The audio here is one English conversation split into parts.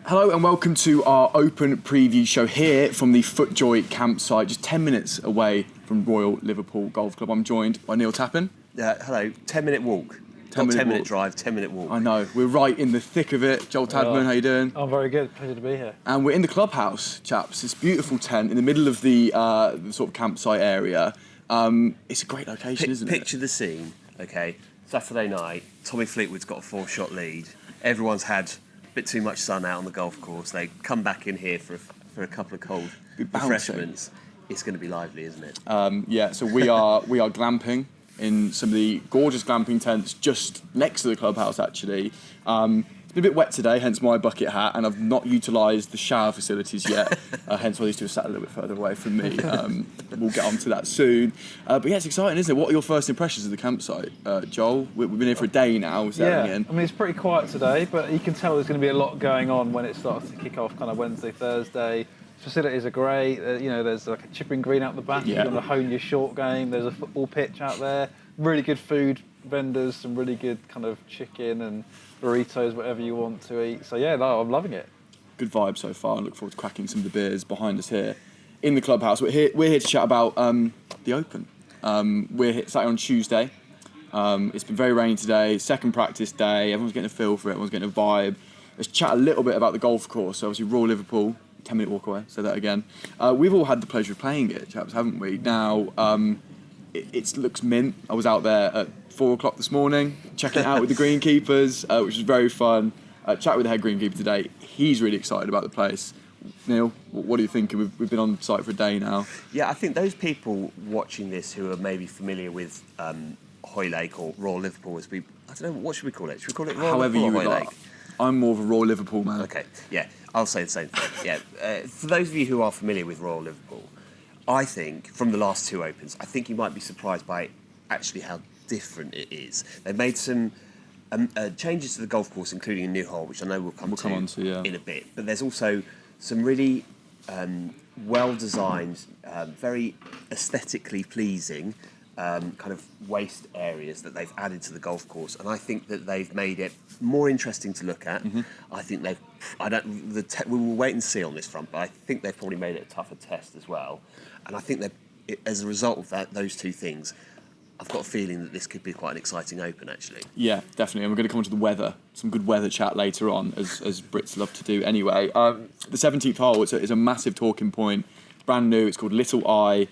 Hello and welcome to our open preview show here from the FootJoy campsite, just 10 minutes away from Royal Liverpool Golf Club. I'm joined by Neil Tappin. Hello, 10-minute walk. 10-minute drive, 10-minute walk. I know, we're right in the thick of it. Joel Tadman, how you doing? I'm very good, pleasure to be here. And we're in the clubhouse, chaps. This beautiful tent in the middle of the sort of campsite area. It's a great location, isn't it? Picture the scene, okay? Saturday night, Tommy Fleetwood's got a 4-shot lead. Everyone's had a bit too much sun out on the golf course. They come back in here for a couple of cold refreshments. It's going to be lively, isn't it? Yeah, so we are glamping in some of the gorgeous glamping tents just next to the clubhouse, actually. It's been a bit wet today, hence my bucket hat, and I've not utilised the shower facilities yet, hence why these two are sat a little bit further away from me. We'll get on to that soon. But yeah, it's exciting, isn't it? What are your first impressions of the campsite, Joel? We've been here for a day now, settling in. I mean, it's pretty quiet today, but you can tell there's going to be a lot going on when it starts to kick off kind of Wednesday, Thursday. Facilities are great. There's like a chipping green out the back. Yeah. You're going to hone your short game. There's a football pitch out there. Really good food vendors, some really good kind of chicken and burritos, whatever you want to eat. So yeah, no, I'm loving it. Good vibe so far. I look forward to cracking some of the beers behind us here in the clubhouse. We're here to chat about the Open. We're sat on Tuesday. It's been very rainy today. Second practice day. Everyone's getting a feel for it. Everyone's getting a vibe. Let's chat a little bit about the golf course. So obviously Royal Liverpool, 10-minute walk away. Say that again. We've all had the pleasure of playing it, chaps, haven't we? Now, it looks mint. I was out there at 4 o'clock this morning, checking it out with the greenkeepers, which was very fun. Chat with the head greenkeeper today. He's really excited about the place. Neil, what are you thinking? We've been on site for a day now. Yeah, I think those people watching this who are maybe familiar with Hoylake or Royal Liverpool, I don't know, what should we call it? Should we call it Royal However Liverpool you or would Hoylake? like. I'm more of a Royal Liverpool man. Okay, yeah, I'll say the same thing. Yeah, for those of you who are familiar with Royal Liverpool, I think from the last two Opens, I think you might be surprised by actually how different it is. They've made some changes to the golf course, including a new hole, which I know we'll come on to in a bit. But there's also some really well-designed, very aesthetically pleasing kind of waste areas that they've added to the golf course, and I think that they've made it more interesting to look at. Mm-hmm. I think we will wait and see on this front, but I think they've probably made it a tougher test as well. And I think that as a result of those two things, I've got a feeling that this could be quite an exciting Open, actually. Yeah, definitely. And we're going to come on to the weather, some good weather chat later on, as Brits love to do anyway. The 17th hole is a massive talking point. It's brand new. It's called Little Eye.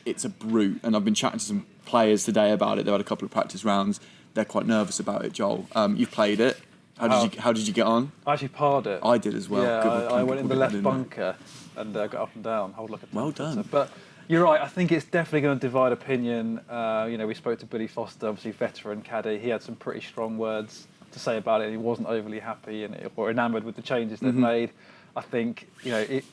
It's a brute. And I've been chatting to some players today about it. They've had a couple of practice rounds. They're quite nervous about it, Joel. You've played it. How did you get on? I actually parred it. I did as well. Yeah, I went in the left bunker and got up and down. Hold like a well done. But you're right. I think it's definitely going to divide opinion. We spoke to Billy Foster, obviously veteran caddy. He had some pretty strong words to say about it. He wasn't overly happy or enamoured with the changes they've made. I think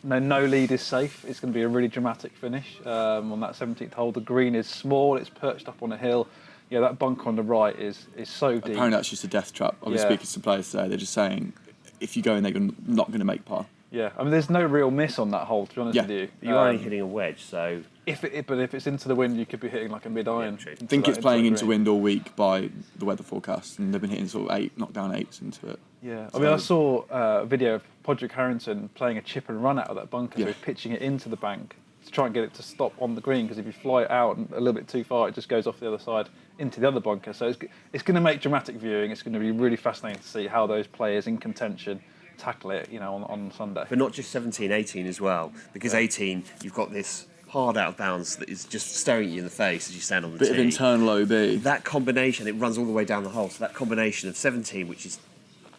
no lead is safe. It's going to be a really dramatic finish on that 17th hole. The green is small. It's perched up on a hill. Yeah, that bunker on the right is so deep. Apparently that's just a death trap. I was speaking to some players today. They're just saying if you go in there, you're not going to make par. Yeah, I mean, there's no real miss on that hole, to be honest with you. You're only hitting a wedge, so... But if it's into the wind, you could be hitting like a mid-iron. I think it's playing into wind all week by the weather forecast, and they've been hitting sort of knockdown eights into it. Yeah, I mean, I saw a video of Podrick Harrington playing a chip and run out of that bunker, so he's pitching it into the bank to try and get it to stop on the green, because if you fly it out a little bit too far, it just goes off the other side into the other bunker. So it's going to make dramatic viewing. It's going to be really fascinating to see how those players in contention tackle it, on Sunday. But not just 17, 18 as well, because 18, you've got this hard out of bounds that is just staring at you in the face as you stand on the tee. Bit of internal OB. That combination, it runs all the way down the hole, so that combination of 17, which is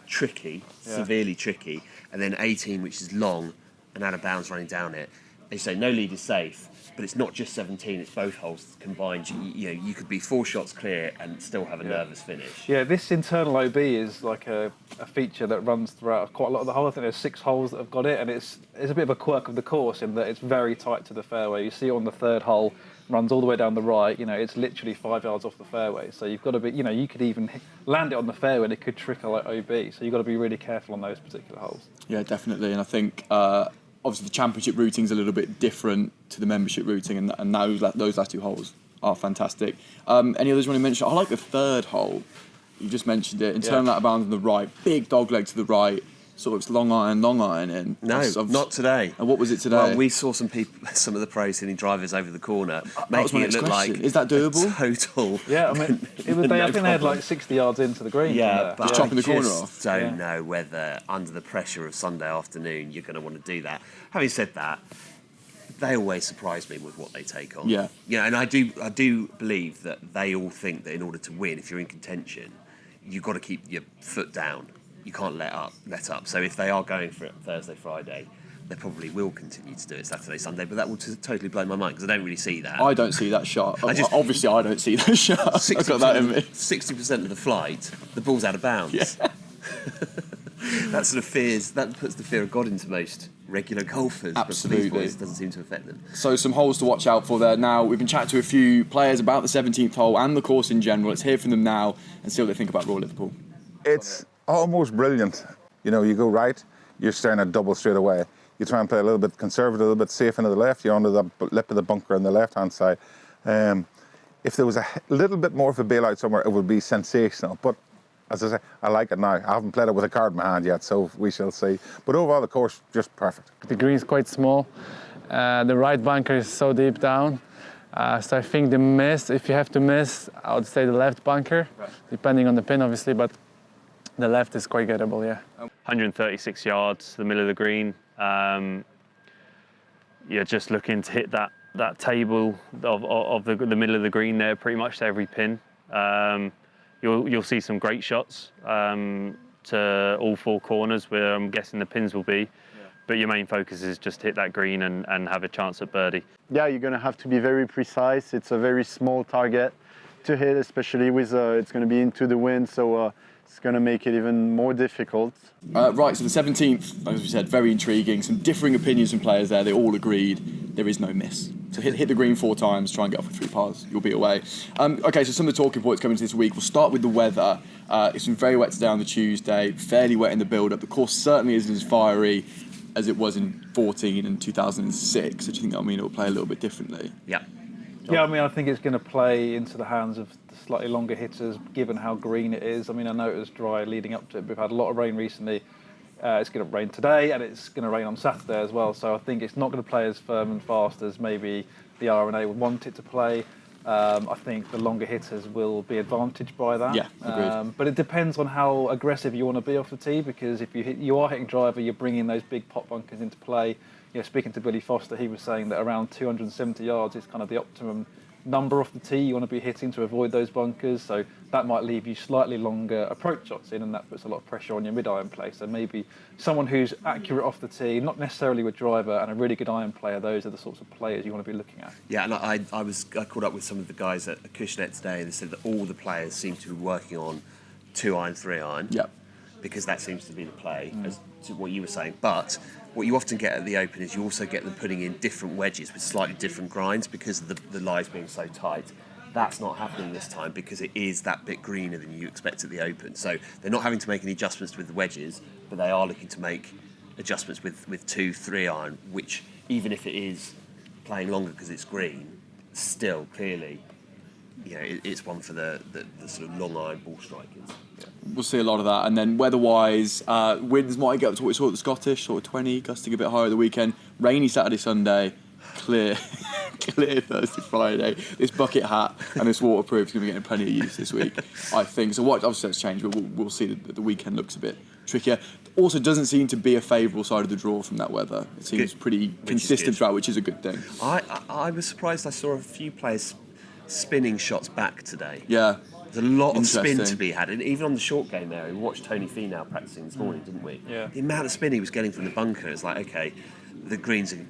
tricky, severely tricky, and then 18, which is long and out of bounds running down it. They say no lead is safe, but it's not just 17, it's both holes combined. You could be 4 shots clear and still have a nervous finish. Yeah, this internal OB is like a feature that runs throughout quite a lot of the hole. I think there's 6 holes that have got it, and it's a bit of a quirk of the course in that it's very tight to the fairway. You see it on the 3rd hole, runs all the way down the right. It's literally 5 yards off the fairway. So you've got to be, you could even land it on the fairway and it could trickle like OB. So you've got to be really careful on those particular holes. Yeah, definitely. And I think obviously the championship routing is a little bit different to the membership routing, and those last 2 holes are fantastic. Any others you want to mention? I like the 3rd hole. You just mentioned it. Internal out of bounds on the right, big dog leg to the right, sort of long iron in. No, not today. And what was it today? Well, we saw some of the pros hitting drivers over the corner, making it look question. like Is that doable? a total. Yeah, I mean, I think they had like 60 yards into the green. Yeah, but Just chopping the corner off. Don't know whether under the pressure of Sunday afternoon you're going to want to do that. Having said that, they always surprise me with what they take on. Yeah. And I do believe that they all think that in order to win, if you're in contention, you've got to keep your foot down. You can't let up. So if they are going for it Thursday, Friday, they probably will continue to do it Saturday, Sunday. But that will totally blow my mind because I don't really see that. I don't see that shot. Obviously, I don't see that shot. I've got that in me. 60% of the flight, the ball's out of bounds. Yeah. That puts the fear of God into most regular golfers. Absolutely. But for these boys, it doesn't seem to affect them. So some holes to watch out for there. Now, we've been chatting to a few players about the 17th hole and the course in general. Let's hear from them now and see what they think about Royal Liverpool. It's almost brilliant. You go right, you're staring at double straight away. You try and play a little bit conservative, a little bit safe into the left. You're under the lip of the bunker on the left-hand side. If there was a little bit more of a bailout somewhere, it would be sensational. But as I say, I like it now. I haven't played it with a card in my hand yet, so we shall see. But overall, the course, just perfect. The green is quite small. The right bunker is so deep down. So I think the miss, if you have to miss, I would say the left bunker, depending on the pin, obviously, but the left is quite gettable, yeah. 136 yards, the middle of the green. You're just looking to hit that table of the middle of the green there, pretty much to every pin. You'll see some great shots to all four corners where I'm guessing the pins will be. But your main focus is just hit that green and have a chance at birdie. Yeah, you're going to have to be very precise. It's a very small target to hit, especially with it's going to be into the wind, so it's going to make it even more difficult. Right, so the 17th, as we said, very intriguing. Some differing opinions from players there. They all agreed there is no miss. So hit the green 4 times, try and get off with 3 pars. You'll be away. Okay, so some of the talking points coming into this week. We'll start with the weather. It's been very wet today on the Tuesday, fairly wet in the build-up. The course certainly isn't as fiery as it was in 14 and 2006. So do you think that mean it'll play a little bit differently? Yeah. Yeah, I mean, I think it's going to play into the hands of the slightly longer hitters, given how green it is. I mean, I know it was dry leading up to it, but we've had a lot of rain recently. It's going to rain today, and it's going to rain on Saturday as well. So I think it's not going to play as firm and fast as maybe the R&A would want it to play. I think the longer hitters will be advantaged by that. Yeah, agreed. But it depends on how aggressive you want to be off the tee, because if you are hitting driver, you're bringing those big pot bunkers into play. Speaking to Billy Foster, he was saying that around 270 yards is kind of the optimum number off the tee you want to be hitting to avoid those bunkers. So that might leave you slightly longer approach shots in, and that puts a lot of pressure on your mid-iron play. So maybe someone who's accurate off the tee, not necessarily with driver, and a really good iron player, those are the sorts of players you want to be looking at. Yeah, and I caught up with some of the guys at Acushnet today, and they said that all the players seem to be working on 2-iron, 3-iron. Yep. Because that seems to be the play, as to what you were saying. But what you often get at the Open is you also get them putting in different wedges with slightly different grinds because of the lies being so tight. That's not happening this time because it is that bit greener than you expect at the Open. So they're not having to make any adjustments with the wedges, but they are looking to make adjustments with 2, 3-iron, which even if it is playing longer because it's green, still clearly, it's one for the sort of long iron ball strikers. Yeah. We'll see a lot of that. And then weather-wise, winds might get up to what we saw at the Scottish, sort of 20, gusting a bit higher at the weekend. Rainy Saturday, Sunday, clear Thursday, Friday. This bucket hat and this waterproof is going to be getting plenty of use this week, I think. So obviously that's changed, but we'll see that the weekend looks a bit trickier. Also doesn't seem to be a favourable side of the draw from that weather. It seems pretty consistent throughout, which is a good thing. I was surprised I saw a few players spinning shots back today. Yeah. There's a lot of spin to be had. And even on the short game there, we watched Tony Finau practicing this morning, didn't we? Yeah. The amount of spin he was getting from the bunker, it's like, okay, the greens are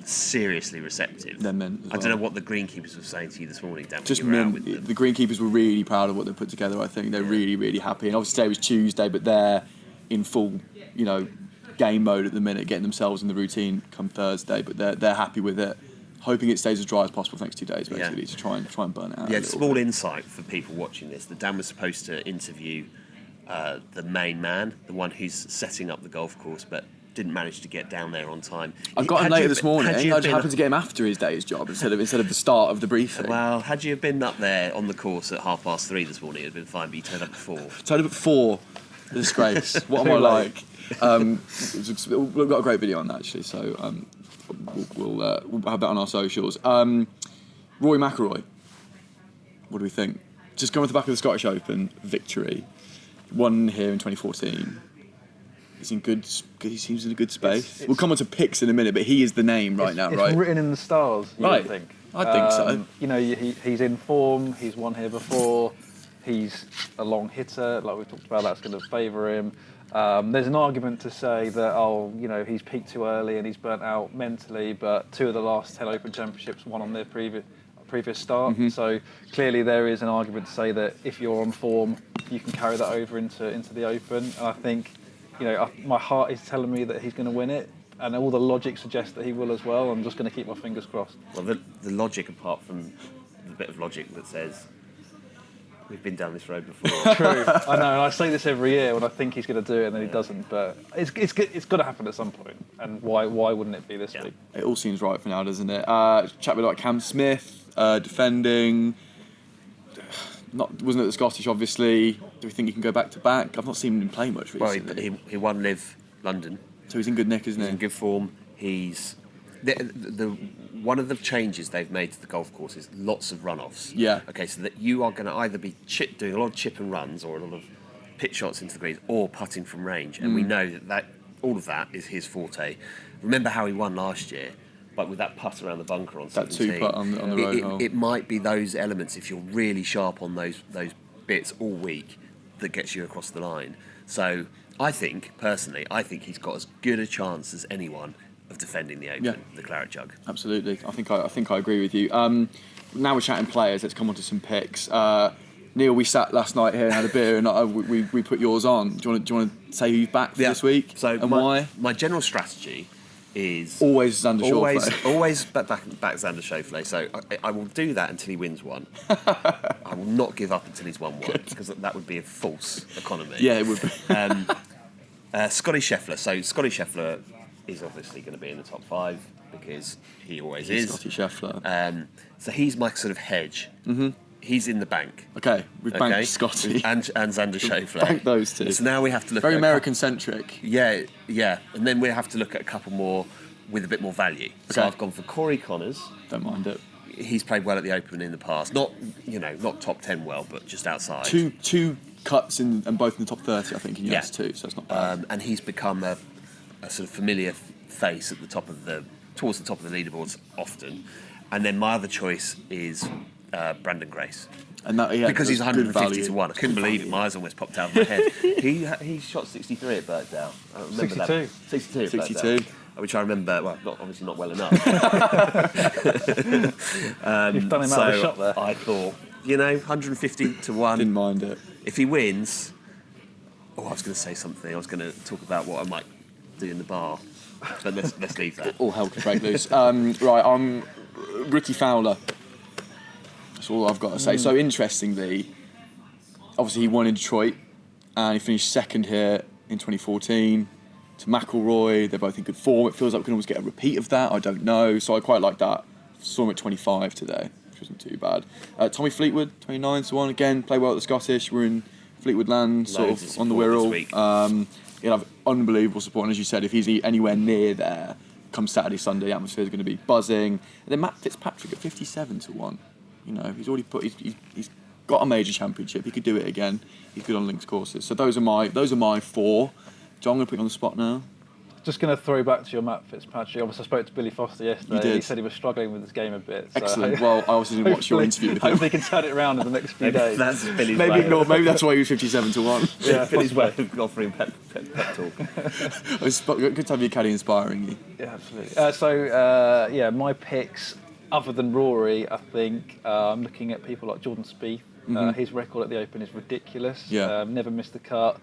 seriously receptive. They're mint as I don't well. know what the greenkeepers were saying to you this morning, Dan. Just when you were out mint. with them. The greenkeepers were really proud of what they put together, I think. They're really, really happy. And obviously today was Tuesday, but they're in full, game mode at the minute, getting themselves in the routine come Thursday, but they're happy with it. Hoping it stays as dry as possible for the next 2 days, basically, to try and burn it out. Yeah, small insight for people watching this. That Dan was supposed to interview the main man, the one who's setting up the golf course, but didn't manage to get down there on time. I got him later this morning. I just happened to get him after his day's job instead of the start of the briefing. Well, had you been up there on the course at 3:30 this morning, it'd have been fine, but you turned up at 4. Turned up at 4. A disgrace. What am I like? We've got a great video on that actually, so we'll have that on our socials. Rory McIlroy, what do we think? Just going off the back of the Scottish Open victory, won here in 2014. He's in good. He seems in a good space. We'll come on to picks in a minute, but he is the name right now, right? It's written in the stars, you Right. would think. I think so. You know, he's in form. He's won here before. He's a long hitter, like we talked about. That's going to favour him. There's an argument to say that he's peaked too early and he's burnt out mentally. But 2 of the last 10 Open Championships won on their previous start. Mm-hmm. So clearly there is an argument to say that if you're on form, you can carry that over into the Open. And I think, my heart is telling me that he's going to win it. And all the logic suggests that he will as well. I'm just going to keep my fingers crossed. Well, the logic, apart from the bit of logic that says we've been down this road before. True, I know, and I say this every year when I think he's going to do it and then he doesn't. But it's got to happen at some point. And why wouldn't it be this week? It all seems right for now, doesn't it? Chat with Cam Smith defending. Wasn't it the Scottish? Obviously, do we think he can go back to back? I've not seen him play much recently. Well, he won Live London. So he's in good nick, isn't he? He's in good form. He's one of the changes they've made to the golf course is lots of runoffs. Yeah. Okay, so that you are going to either be doing a lot of chip and runs or a lot of pitch shots into the greens or putting from range, and we know that all of that is his forte. Remember how he won last year, but with that putt around the bunker on 17. That 2-putt on the road hole. It might be those elements if you're really sharp on those bits all week that gets you across the line. So I think he's got as good a chance as anyone of defending the Open, the Claret Jug. Absolutely. I think I agree with you. Now we're chatting players. Let's come on to some picks. Neil, we sat last night here and had a beer, and we put yours on. Do you want to say who you've backed for this week? So and why? My general strategy is always Xander Schauffele. Always back Xander Schauffele. So I will do that until he wins one. I will not give up until he's won one, because that would be a false economy. Yeah, it would be. Scotty Scheffler. So Scotty Scheffler is obviously going to be in the top 5 because he always is. Scotty Scheffler. So he's my sort of hedge. Mm-hmm. He's in the bank. Okay, we've banked Scotty and Xander Schauffele. Banked those two. So now we have to look very at American centric. Yeah, and then we have to look at a couple more with a bit more value. So Okay. I've gone for Corey Connors. Don't mind it. He's played well at the Open in the past. Not top 10 well, but just outside. Two cuts and both in the top 30, I think, in US too. So it's not bad. And he's become a sort of familiar face at towards the top of the leaderboards often. And then my other choice is Brandon Grace. And that, because he's that's good 150 value. to 1. I couldn't believe it. My eyes almost popped out of my head. He shot 63 at Birkdale. I remember 62. that. 62 at 62. Birkdale, which I remember, well, obviously not well enough. You've done him out of the shot there. I thought, 150 to 1. Didn't mind it. If he wins... Oh, I was going to say something. I was going to talk about what I might do in the bar. But let's leave that. All hell can break loose. Right, I'm Ricky Fowler. That's all I've got to say. So interestingly, obviously he won in Detroit and he finished second here in 2014 to McIlroy. They're both in good form. It feels like we can always get a repeat of that. I don't know. So I quite like that. Saw him at 25 today, which wasn't too bad. Tommy Fleetwood, 29 to 1. Again, played well at the Scottish. We're in Fleetwood land, sort Loads of on the support Wirral. this week. He'll have unbelievable support. And as you said, if he's anywhere near there, come Saturday, Sunday, the atmosphere is going to be buzzing. And then Matt Fitzpatrick at 57 to 1. He's already he's got a major championship. He could do it again. He's good on links courses. So those are my 4. John, I'm going to put you on the spot now. Just going to throw back to your Matt Fitzpatrick. Obviously, I spoke to Billy Foster yesterday. You did. He said he was struggling with his game a bit. So Excellent. Well, I also didn't watch your interview with him. Hopefully, he can turn it around in the next few days. That's Billy's Maybe way. maybe that's why he was 57 to 1. Yeah, Billy's way of offering pep talk. It's good to have your caddy inspiring you. Yeah, absolutely. My picks, other than Rory, I think I'm looking at people like Jordan Spieth. His record at the Open is ridiculous. Yeah. Never missed a cut.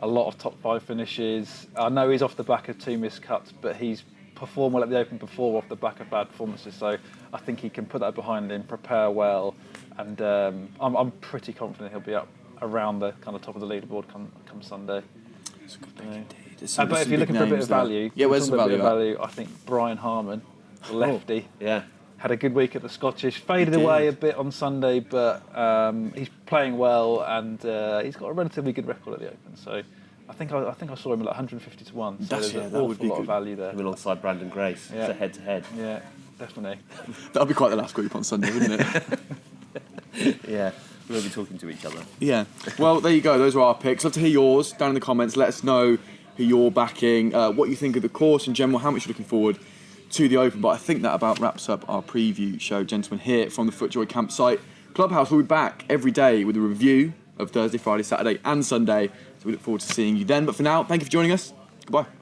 A lot of top 5 finishes. I know he's off the back of 2 missed cuts, but he's performed well at the Open before off the back of bad performances. So I think he can put that behind him, prepare well, and I'm pretty confident he'll be up around the kind of top of the leaderboard come Sunday. It's a good pick indeed. But if you're looking for a bit of value, where's the value? I think Brian Harman, the lefty, Yeah. had a good week at the Scottish. Faded away a bit on Sunday, but he's playing well and he's got a relatively good record at the Open. So I think I saw him at like 150 to 1. So there's an that would awful be lot of good. value there. Him alongside Brandon Grace. Yeah. It's a head-to-head. Yeah, definitely. That'll be quite the last group on Sunday, wouldn't it? Yeah, we'll be talking to each other. Yeah. Well, there you go. Those are our picks. Love to hear yours down in the comments. Let us know who you're backing, what you think of the course in general, how much you're looking forward to the Open. But I think that about wraps up our preview show, gentlemen, here from the FootJoy campsite. Clubhouse will be back every day with a review of Thursday, Friday, Saturday and Sunday. So we look forward to seeing you then. But for now, thank you for joining us. Goodbye.